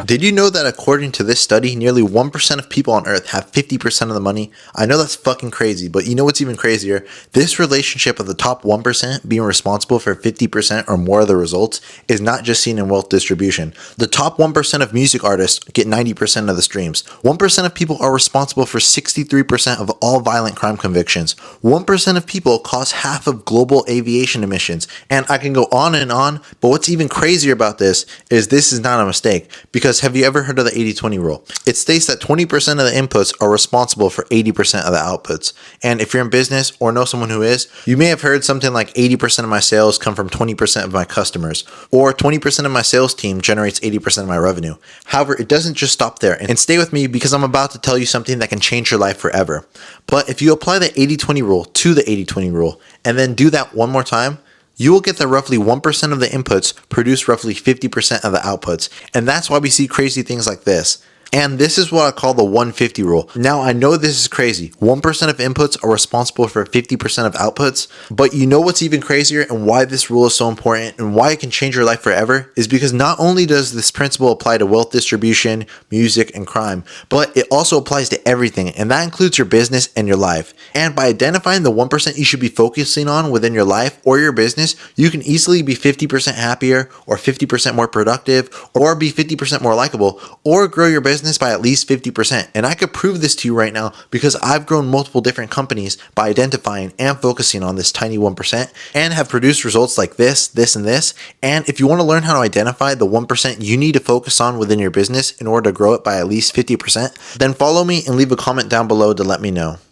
Did you know that according to this study, nearly 1% of people on earth have 50% of the money? I know that's fucking crazy, but you know what's even crazier? This relationship of the top 1% being responsible for 50% or more of the results is not just seen in wealth distribution. The top 1% of music artists get 90% of the streams. 1% of people are responsible for 63% of all violent crime convictions. 1% of people cause half of global aviation emissions. And I can go on and on, but what's even crazier about this is not a mistake. Because have you ever heard of the 80-20 rule? It states that 20% of the inputs are responsible for 80% of the outputs. And if you're in business or know someone who is, you may have heard something like 80% of my sales come from 20% of my customers, or 20% of my sales team generates 80% of my revenue. However, it doesn't just stop there. And stay with me because I'm about to tell you something that can change your life forever. But if you apply the 80-20 rule to the 80-20 rule and then do that one more time, you will get that roughly 1% of the inputs produce roughly 50% of the outputs. And that's why we see crazy things like this. And this is what I call the 150 rule. Now, I know this is crazy. 1% of inputs are responsible for 50% of outputs, but you know what's even crazier and why this rule is so important and why it can change your life forever is because not only does this principle apply to wealth distribution, music, and crime, but it also applies to everything, and that includes your business and your life. And by identifying the 1% you should be focusing on within your life or your business, you can easily be 50% happier or 50% more productive or be 50% more likable or grow your business by at least 50%. And I could prove this to you right now because I've grown multiple different companies by identifying and focusing on this tiny 1% and have produced results like this, this, and this. And if you want to learn how to identify the 1% you need to focus on within your business in order to grow it by at least 50%, then follow me and leave a comment down below to let me know.